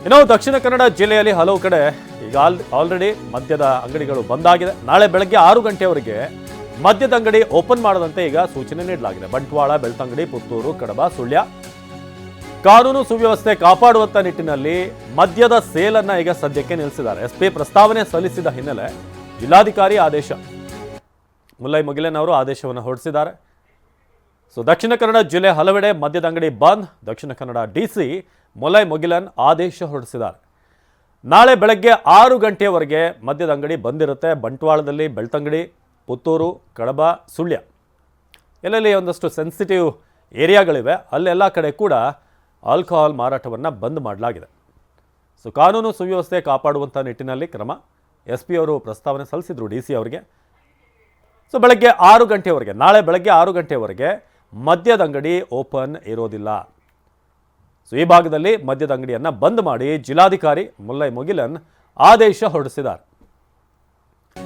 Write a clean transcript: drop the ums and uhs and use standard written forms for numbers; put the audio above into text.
ಇನ್ನು ದಕ್ಷಿಣ ಕನ್ನಡ ಜಿಲ್ಲೆಯಲ್ಲಿ ಹಲವು ಕಡೆ ಈಗ ಆಲ್ರೆಡಿ ಮದ್ಯದ ಅಂಗಡಿಗಳು ಬಂದಾಗಿದೆ. ನಾಳೆ ಬೆಳಗ್ಗೆ 6 ಗಂಟೆವರೆಗೆ ಮದ್ಯದ ಅಂಗಡಿ ಓಪನ್ ಮಾಡದಂತೆ ಈಗ ಸೂಚನೆ ನೀಡಲಾಗಿದೆ. ಬಂಟ್ವಾಳ, ಬೆಳ್ತಂಗಡಿ, ಪುತ್ತೂರು, ಕಡಬ, ಸುಳ್ಯ ಕಾನೂನು ಸುವ್ಯವಸ್ಥೆ ಕಾಪಾಡುವಂತ ನಿಟ್ಟಿನಲ್ಲಿ ಮದ್ಯದ ಸೇಲನ್ನ ಈಗ ಸದ್ಯಕ್ಕೆ ನಿಲ್ಲಿಸಿದ್ದಾರೆ. ಎಸ್ಪಿ ಪ್ರಸ್ತಾವನೆ ಸಲ್ಲಿಸಿದ ಹಿನ್ನೆಲೆ ಜಿಲ್ಲಾಧಿಕಾರಿ ಆದೇಶ, ಮುಲ್ಲೈ ಮುಗಿಲನ್ ಅವರು ಆದೇಶವನ್ನು ಹೊರಡಿಸಿದ್ದಾರೆ. ದಕ್ಷಿಣ ಕನ್ನಡ ಜಿಲ್ಲೆ ಹಲವೆಡೆ ಮದ್ಯದ ಅಂಗಡಿ ಬಂದ್. ದಕ್ಷಿಣ ಕನ್ನಡ ಡಿಸಿ ಮುಲ್ಲೈ ಮುಗಿಲನ್ ಆದೇಶ ಹೊರಡಿಸಿದ್ದಾರೆ. ನಾಳೆ ಬೆಳಗ್ಗೆ 6 ಗಂಟೆಯವರೆಗೆ ಮದ್ಯದ ಅಂಗಡಿ ಬಂದಿರುತ್ತೆ. ಬಂಟ್ವಾಳದಲ್ಲಿ, ಬೆಳ್ತಂಗಡಿ, ಪುತ್ತೂರು, ಕಡಬ, ಸುಳ್ಯ ಎಲ್ಲೆಲ್ಲಿ ಒಂದಷ್ಟು ಸೆನ್ಸಿಟಿವ್ ಏರಿಯಾಗಳಿವೆ, ಅಲ್ಲೆಲ್ಲ ಕಡೆ ಕೂಡ ಆಲ್ಕೋಹಾಲ್ ಮಾರಾಟವನ್ನು ಬಂದ್ ಮಾಡಲಾಗಿದೆ. ಕಾನೂನು ಸುವ್ಯವಸ್ಥೆ ಕಾಪಾಡುವಂಥ ನಿಟ್ಟಿನಲ್ಲಿ ಕ್ರಮ. SP ಅವರು ಪ್ರಸ್ತಾವನೆ ಸಲ್ಲಿಸಿದ್ರು DC ಅವರಿಗೆ. ಬೆಳಗ್ಗೆ 6 ಗಂಟೆವರೆಗೆ, ನಾಳೆ ಬೆಳಗ್ಗೆ 6 ಗಂಟೆವರೆಗೆ ಮದ್ಯದ ಅಂಗಡಿ ಓಪನ್ ಇರೋದಿಲ್ಲ. ಈ ಭಾಗದಲ್ಲಿ ಮದ್ಯದ ಅಂಗಡಿಯನ್ನು ಬಂದ್ ಮಾಡಿ ಜಿಲ್ಲಾಧಿಕಾರಿ ಮುಲ್ಲೈ ಮುಗಿಲನ್ ಆದೇಶ ಹೊರಡಿಸಿದ್ದಾರೆ.